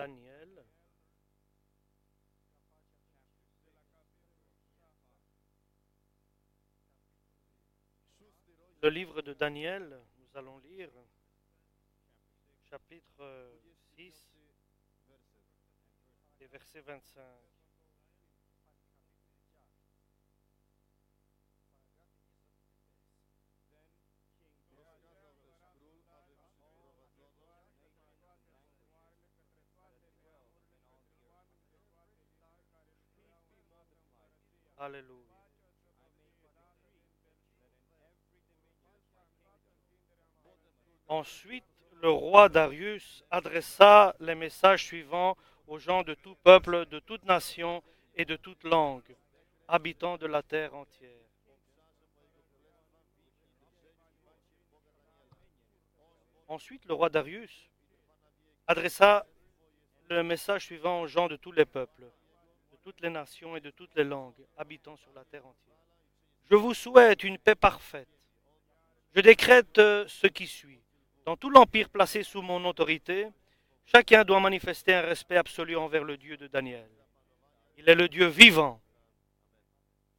Daniel, le livre de Daniel, nous allons lire chapitre 6 et verset 25. Alléluia. Ensuite, le roi Darius adressa les messages suivants aux gens de tout peuple, de toute nation et de toute langue, habitants de la terre entière. Ensuite, le roi Darius adressa le message suivant aux gens de tous les peuples, de toutes les nations et de toutes les langues, habitant sur la terre entière. Je vous souhaite une paix parfaite. Je décrète ce qui suit. Dans tout l'empire placé sous mon autorité, chacun doit manifester un respect absolu envers le Dieu de Daniel. Il est le Dieu vivant,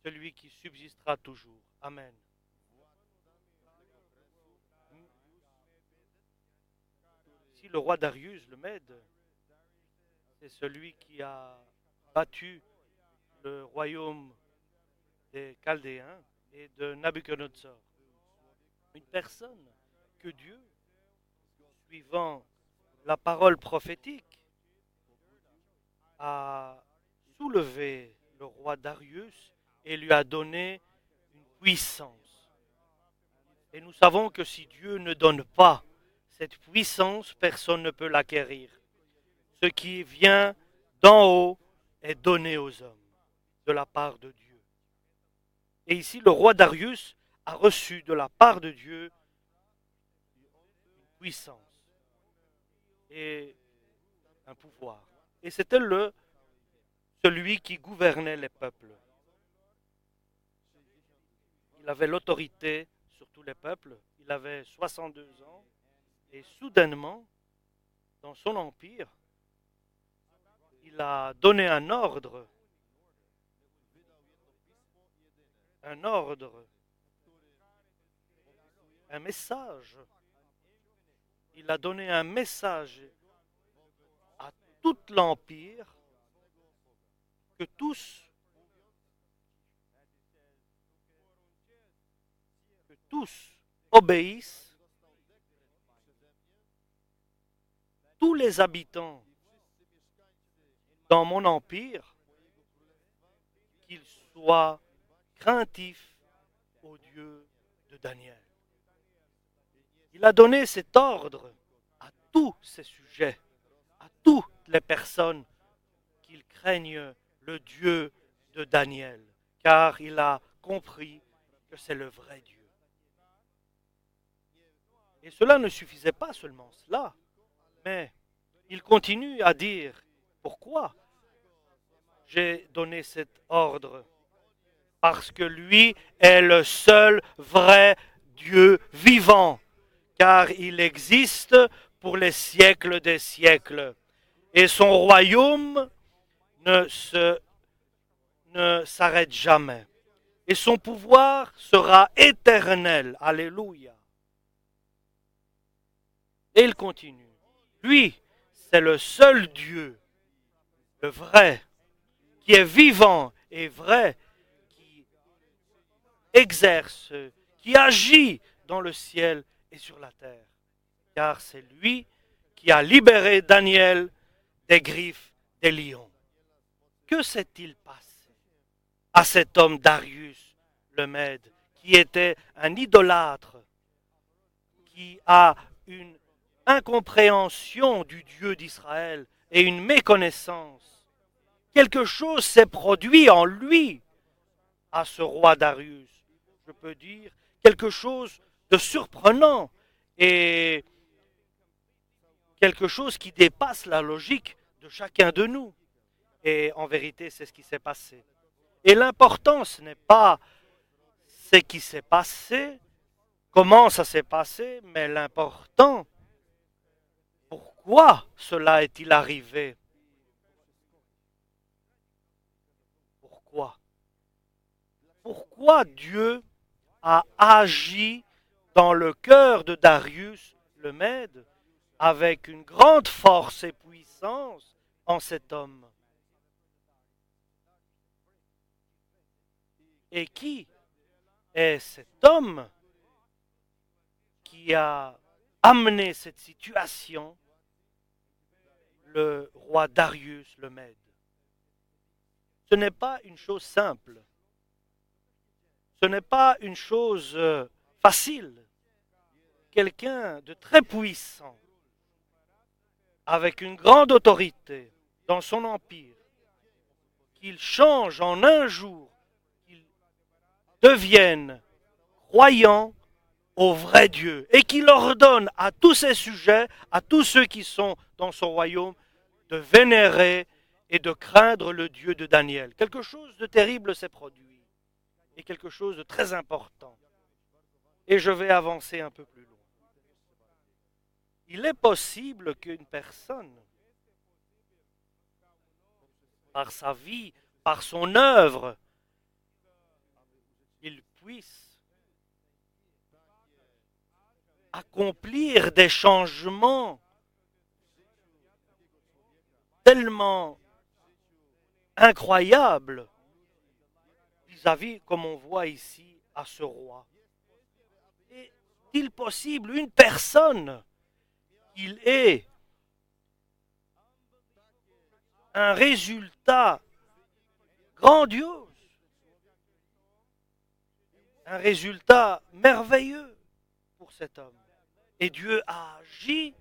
celui qui subsistera toujours. Amen. Ici, le roi Darius, le Mède, c'est celui qui a battu le royaume des Chaldéens et de Nabuchodonosor. Une personne que Dieu, suivant la parole prophétique, a soulevé le roi Darius et lui a donné une puissance. Et nous savons que si Dieu ne donne pas cette puissance, personne ne peut l'acquérir. Ce qui vient d'en haut est donné aux hommes de la part de Dieu. Et ici, le roi Darius a reçu de la part de Dieu une puissance et un pouvoir. Et c'était celui qui gouvernait les peuples. Il avait l'autorité sur tous les peuples. Il avait 62 ans. Et soudainement, dans son empire, il a donné un ordre, un message. Il a donné un message à tout l'empire que tous obéissent, tous les habitants dans mon empire, qu'ils soient craintifs au Dieu de Daniel. Il a donné cet ordre à tous ses sujets, à toutes les personnes qu'ils craignent le Dieu de Daniel, car il a compris que c'est le vrai Dieu. Et cela ne suffisait pas seulement cela, mais il continue à dire pourquoi j'ai donné cet ordre. Parce que lui est le seul vrai Dieu vivant, car il existe pour les siècles des siècles. Et son royaume ne s'arrête jamais. Et son pouvoir sera éternel. Alléluia. Et il continue. Lui, c'est le seul Dieu, le vrai, qui est vivant et vrai, qui exerce, qui agit dans le ciel et sur la terre. Car c'est lui qui a libéré Daniel des griffes des lions. Que s'est-il passé à cet homme Darius le Mède, qui était un idolâtre, qui a une incompréhension du Dieu d'Israël et une méconnaissance? Quelque chose s'est produit en lui à ce roi Darius. Je peux dire quelque chose de surprenant et quelque chose qui dépasse la logique de chacun de nous. Et en vérité, c'est ce qui s'est passé. Et l'important, ce n'est pas ce qui s'est passé, comment ça s'est passé, mais l'important, Pourquoi cela est-il arrivé? Pourquoi? Pourquoi Dieu a agi dans le cœur de Darius le Mède avec une grande force et puissance en cet homme? Et qui est cet homme qui a amené cette situation? Le roi Darius le Mède. Ce n'est pas une chose simple. Ce n'est pas une chose facile. Quelqu'un de très puissant, avec une grande autorité dans son empire, qu'il change en un jour, qu'il devienne croyant au vrai Dieu et qu'il ordonne à tous ses sujets, à tous ceux qui sont dans son royaume, de vénérer et de craindre le Dieu de Daniel. Quelque chose de terrible s'est produit et quelque chose de très important. Et je vais avancer un peu plus loin. Il est possible qu'une personne, par sa vie, par son œuvre, il puisse accomplir des changements tellement incroyables vis-à-vis, comme on voit ici, à ce roi. Est-il possible une personne, il ait un résultat grandiose, un résultat merveilleux pour cet homme? Et Dieu a agi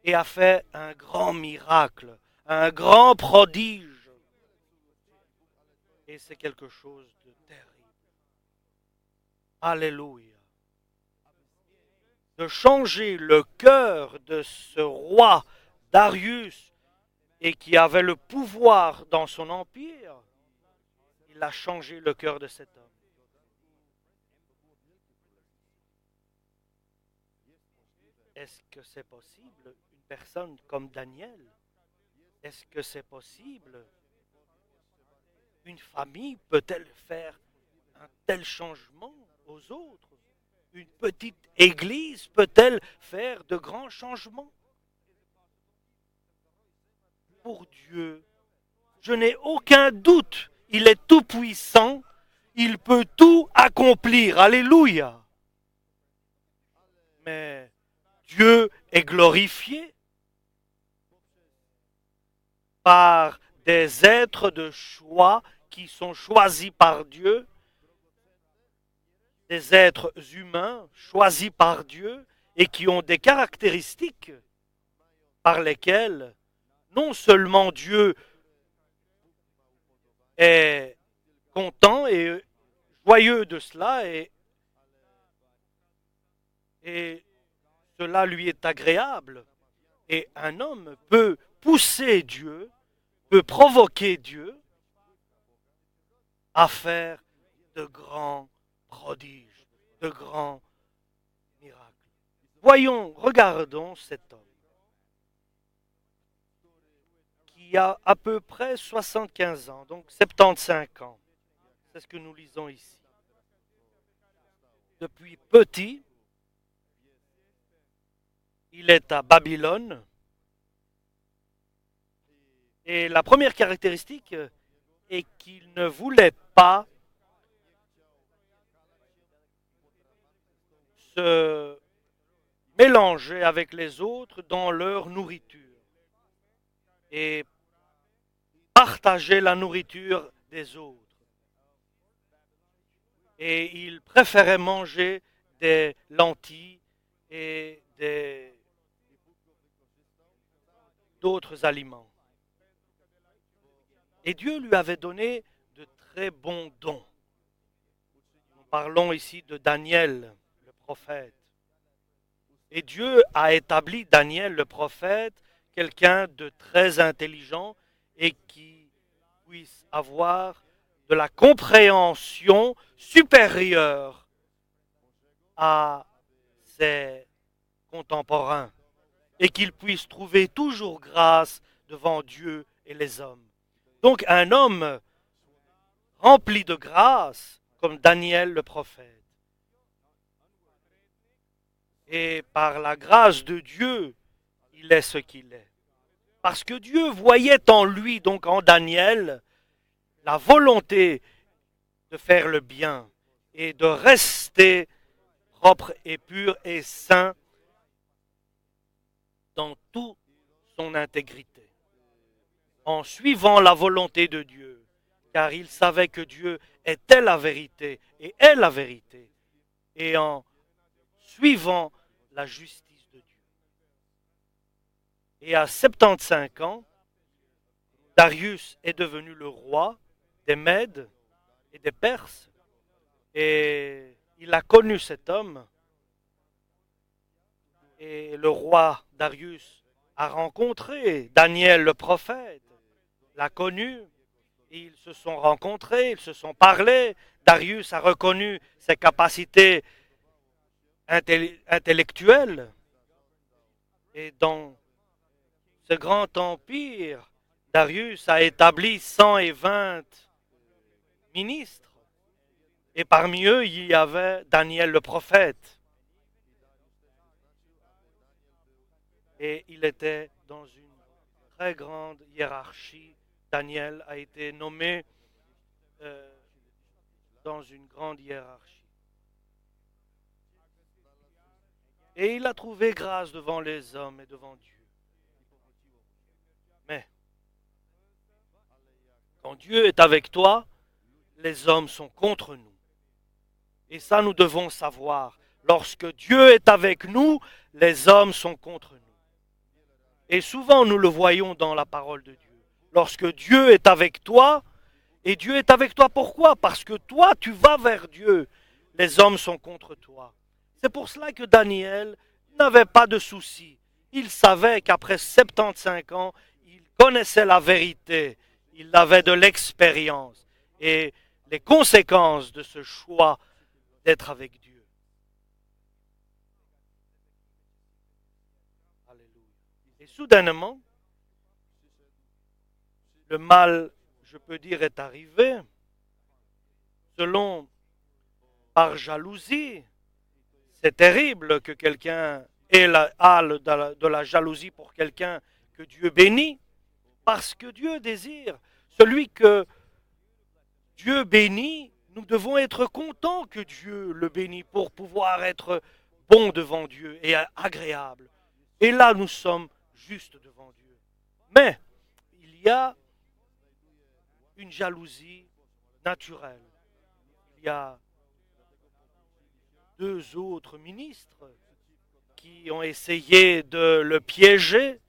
et a fait un grand miracle, un grand prodige. Et c'est quelque chose de terrible. Alléluia. De changer le cœur de ce roi Darius et qui avait le pouvoir dans son empire, il a changé le cœur de cet homme. Est-ce que c'est possible, une personne comme Daniel? Est-ce que c'est possible? Une famille peut-elle faire un tel changement aux autres? Une petite église peut-elle faire de grands changements? Pour Dieu, je n'ai aucun doute, il est tout puissant, il peut tout accomplir. Alléluia. Mais Dieu est glorifié par des êtres de choix qui sont choisis par Dieu, des êtres humains choisis par Dieu et qui ont des caractéristiques par lesquelles non seulement Dieu est content et joyeux de cela et cela lui est agréable. Et un homme peut pousser Dieu, peut provoquer Dieu à faire de grands prodiges, de grands miracles. Voyons, regardons cet homme qui a à peu près 75 ans, donc 75 ans. C'est ce que nous lisons ici. Depuis petit, il est à Babylone. Et la première caractéristique est qu'il ne voulait pas se mélanger avec les autres dans leur nourriture et partager la nourriture des autres. Et il préférait manger des lentilles et d'autres aliments. Et Dieu lui avait donné de très bons dons. Nous parlons ici de Daniel, le prophète. Et Dieu a établi Daniel, le prophète, quelqu'un de très intelligent et qui puisse avoir de la compréhension supérieure à ses contemporains et qu'il puisse trouver toujours grâce devant Dieu et les hommes. Donc un homme rempli de grâce, comme Daniel le prophète. Et par la grâce de Dieu, il est ce qu'il est. Parce que Dieu voyait en lui, donc en Daniel, la volonté de faire le bien et de rester propre et pur et saint dans toute son intégrité, en suivant la volonté de Dieu, car il savait que Dieu était la vérité et est la vérité, et en suivant la justice de Dieu. Et à 75 ans, Darius est devenu le roi des Mèdes et des Perses, et il a connu cet homme, et le roi Darius a rencontré Daniel le prophète, l'a connu, ils se sont rencontrés, ils se sont parlé, Darius a reconnu ses capacités intellectuelles, et dans ce grand empire, Darius a établi 120 ministres, et parmi eux, il y avait Daniel le prophète. Et il était dans une très grande hiérarchie. Daniel a été nommé dans une grande hiérarchie. Et il a trouvé grâce devant les hommes et devant Dieu. Mais quand Dieu est avec toi, les hommes sont contre nous. Et ça, nous devons savoir. Lorsque Dieu est avec nous, les hommes sont contre nous. Et souvent, nous le voyons dans la parole de Dieu. Lorsque Dieu est avec toi, et Dieu est avec toi pourquoi? Parce que toi, tu vas vers Dieu. Les hommes sont contre toi. C'est pour cela que Daniel n'avait pas de souci. Il savait qu'après 75 ans, il connaissait la vérité. Il avait de l'expérience. Et les conséquences de ce choix d'être avec Dieu. Et soudainement, le mal, je peux dire, est arrivé, selon par jalousie. C'est terrible que quelqu'un ait la halle de la jalousie pour quelqu'un que Dieu bénit, parce que Dieu désire. Celui que Dieu bénit, nous devons être contents que Dieu le bénit pour pouvoir être bon devant Dieu et agréable. Et là, nous sommes justes devant Dieu. Mais il y a une jalousie naturelle. Il y a 2 autres ministres qui ont essayé de le piéger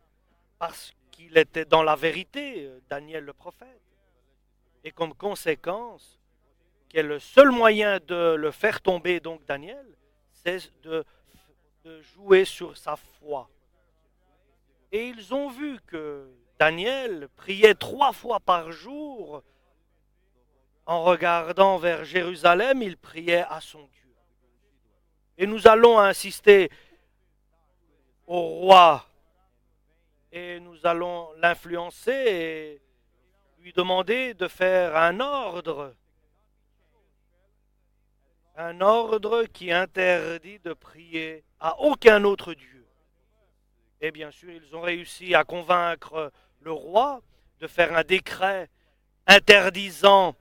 parce qu'il était dans la vérité, Daniel le prophète. Et comme conséquence, quel est le seul moyen de le faire tomber, donc Daniel, c'est de jouer sur sa foi. Et ils ont vu que Daniel priait 3 fois par jour. En regardant vers Jérusalem, il priait à son Dieu. Et nous allons insister au roi et nous allons l'influencer et lui demander de faire un ordre qui interdit de prier à aucun autre Dieu. Et bien sûr, ils ont réussi à convaincre le roi de faire un décret interdisant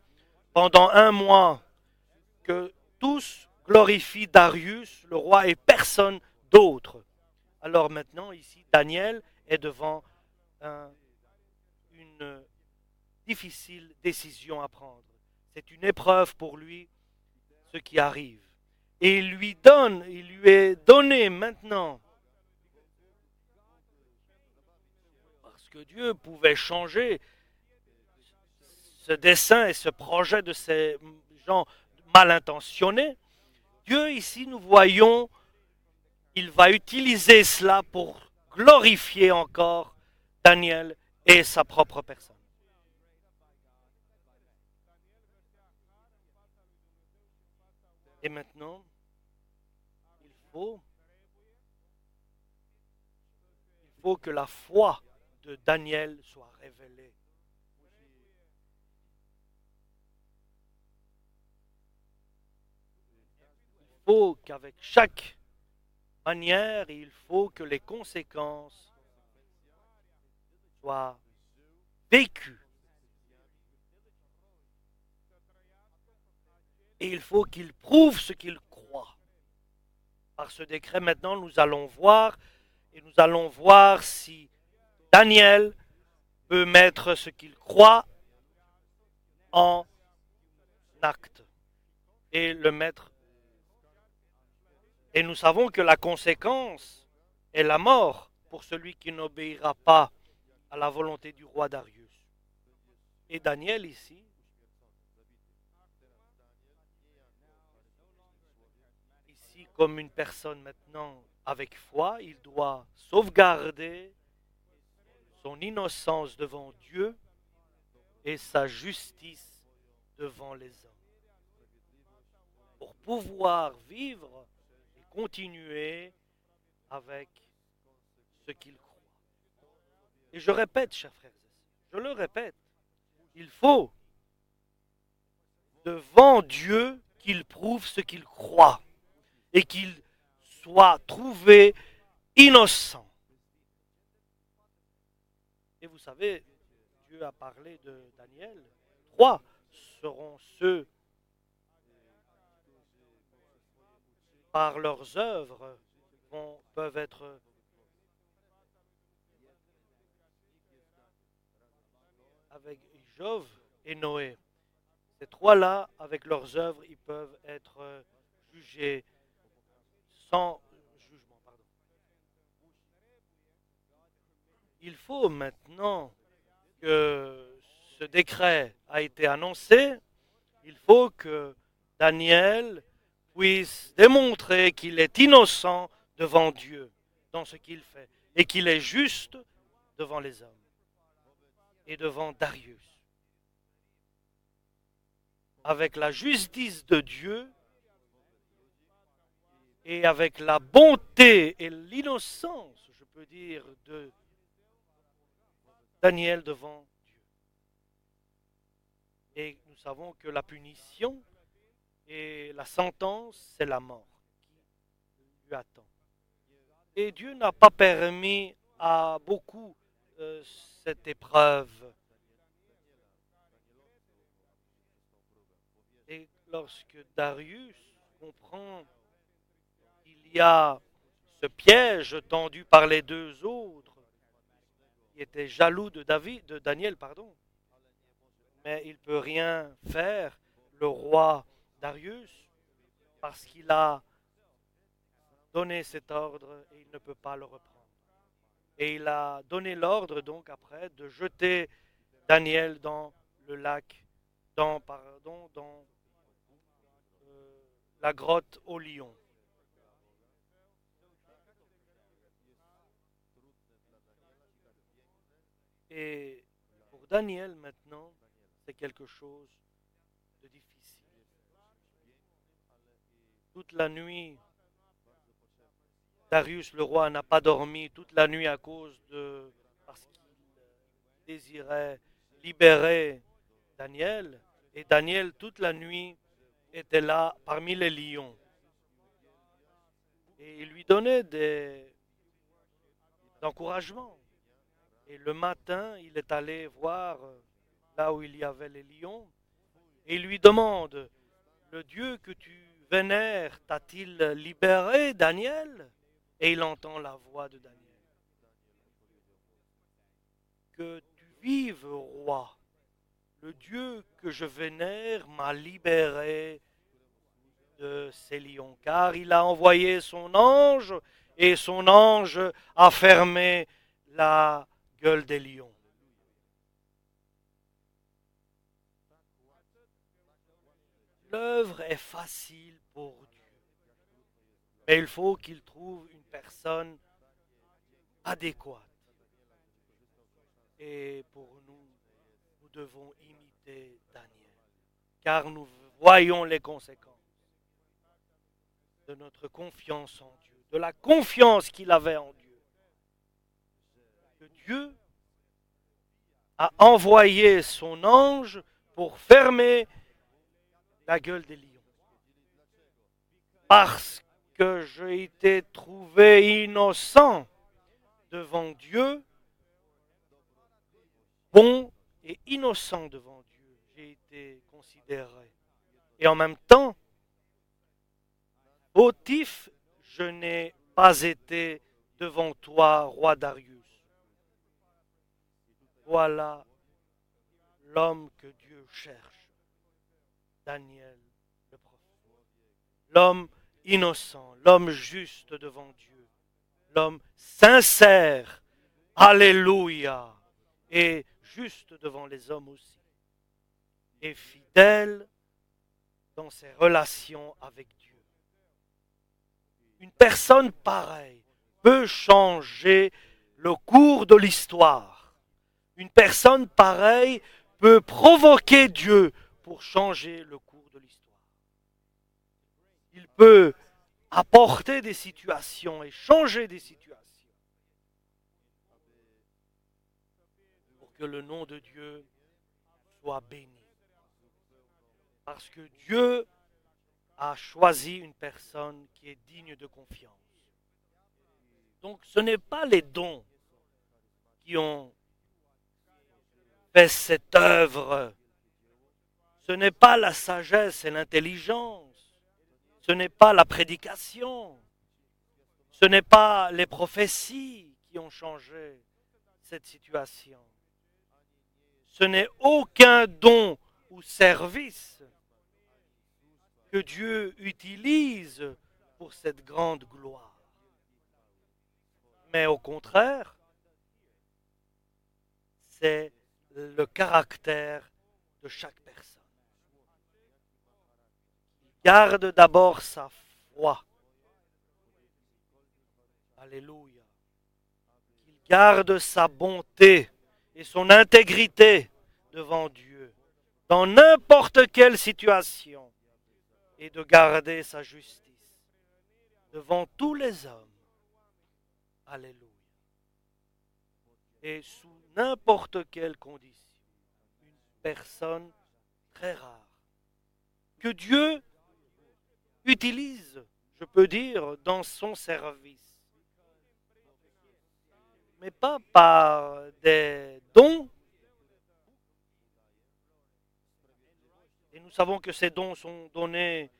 pendant 1 mois que tous glorifient Darius, le roi, et personne d'autre. Alors maintenant, ici, Daniel est devant une difficile décision à prendre. C'est une épreuve pour lui, ce qui arrive. Et il lui est donné maintenant, parce que Dieu pouvait changer ce dessein et ce projet de ces gens mal intentionnés. Dieu, ici, nous voyons, il va utiliser cela pour glorifier encore Daniel et sa propre personne. Et maintenant, il faut que la foi de Daniel soit révélée. Il faut qu'avec chaque manière, il faut que les conséquences soient vécues. Et il faut qu'il prouve ce qu'il croit. Par ce décret, maintenant, nous allons voir si Daniel peut mettre ce qu'il croit en acte et le mettre. Et nous savons que la conséquence est la mort pour celui qui n'obéira pas à la volonté du roi Darius. Et Daniel ici, comme une personne maintenant avec foi, il doit sauvegarder son innocence devant Dieu et sa justice devant les hommes. Pour pouvoir vivre et continuer avec ce qu'il croit. Et je répète, chers frères et sœurs, je le répète, il faut devant Dieu qu'il prouve ce qu'il croit et qu'il soit trouvé innocent. Et vous savez, Dieu a parlé de Daniel. 3 seront ceux par leurs œuvres peuvent être avec Job et Noé. Ces 3-là, avec leurs œuvres, ils peuvent être jugés sans jugement. Il faut maintenant que ce décret a été annoncé, il faut que Daniel puisse démontrer qu'il est innocent devant Dieu dans ce qu'il fait et qu'il est juste devant les hommes et devant Darius. Avec la justice de Dieu et avec la bonté et l'innocence, je peux dire, de Daniel devant Dieu. Et nous savons que la punition et la sentence, c'est la mort qui lui attend. Et Dieu n'a pas permis à beaucoup cette épreuve. Et lorsque Darius comprend qu'il y a ce piège tendu par les deux autres, qui étaient jaloux de Daniel, mais il ne peut rien faire, le roi Darius, parce qu'il a donné cet ordre et il ne peut pas le reprendre. Et il a donné l'ordre donc après de jeter Daniel dans le lac, dans la grotte au lion. Et pour Daniel maintenant, c'est quelque chose de difficile. Toute la nuit, Darius le roi n'a pas dormi toute la nuit parce qu'il désirait libérer Daniel. Et Daniel toute la nuit était là parmi les lions. Et il lui donnait des encouragements. Et le matin, il est allé voir là où il y avait les lions. Et il lui demande, le Dieu que tu vénères t'a-t-il libéré, Daniel? Et il entend la voix de Daniel. Que tu vives, roi. Le Dieu que je vénère m'a libéré de ces lions, car il a envoyé son ange, et son ange a fermé la gueule des lions. L'œuvre est facile pour Dieu, mais il faut qu'il trouve une personne adéquate. Et pour nous, nous devons imiter Daniel, car nous voyons les conséquences de notre confiance en Dieu, de la confiance qu'il avait en Dieu. Dieu a envoyé son ange pour fermer la gueule des lions. Parce que j'ai été trouvé innocent devant Dieu, bon et innocent devant Dieu, j'ai été considéré. Et en même temps, fautif, je n'ai pas été devant toi, roi Darius. Voilà l'homme que Dieu cherche, Daniel le prophète. L'homme innocent, l'homme juste devant Dieu, l'homme sincère, alléluia, et juste devant les hommes aussi, et fidèle dans ses relations avec Dieu. Une personne pareille peut changer le cours de l'histoire. Une personne pareille peut provoquer Dieu pour changer le cours de l'histoire. Il peut apporter des situations et changer des situations pour que le nom de Dieu soit béni. Parce que Dieu a choisi une personne qui est digne de confiance. Donc ce n'est pas les dons qui ont fait cette œuvre. Ce n'est pas la sagesse et l'intelligence. Ce n'est pas la prédication. Ce n'est pas les prophéties qui ont changé cette situation. Ce n'est aucun don ou service que Dieu utilise pour cette grande gloire. Mais au contraire, c'est le caractère de chaque personne. Il garde d'abord sa foi. Alléluia. Il garde sa bonté et son intégrité devant Dieu, dans n'importe quelle situation, et de garder sa justice devant tous les hommes. Alléluia. Et sous n'importe quelle condition, une personne très rare, que Dieu utilise, je peux dire, dans son service. Mais pas par des dons. Et nous savons que ces dons sont donnés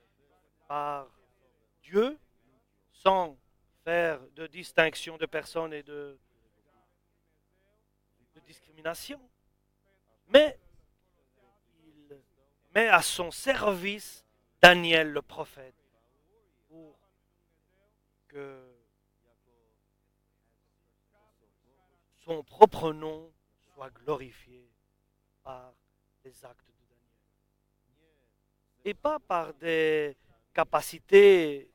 par Dieu, sans faire de distinction de personnes et de discrimination. Mais il met à son service Daniel le prophète pour que son propre nom soit glorifié par les actes de Daniel. Et pas par des capacités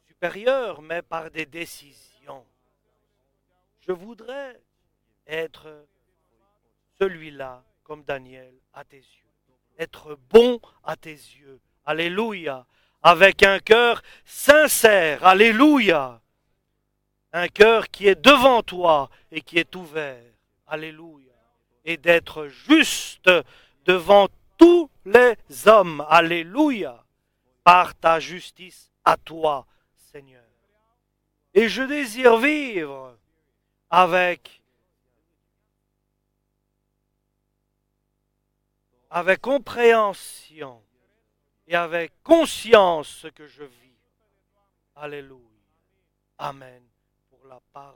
supérieures, mais par des décisions. Je voudrais être celui-là comme Daniel à tes yeux. Être bon à tes yeux. Alléluia. Avec un cœur sincère. Alléluia. Un cœur qui est devant toi et qui est ouvert. Alléluia. Et d'être juste devant tous les hommes. Alléluia. Par ta justice à toi, Seigneur. Et je désire vivre avec compréhension et avec conscience ce que je vis. Alléluia. Amen. Pour la parole.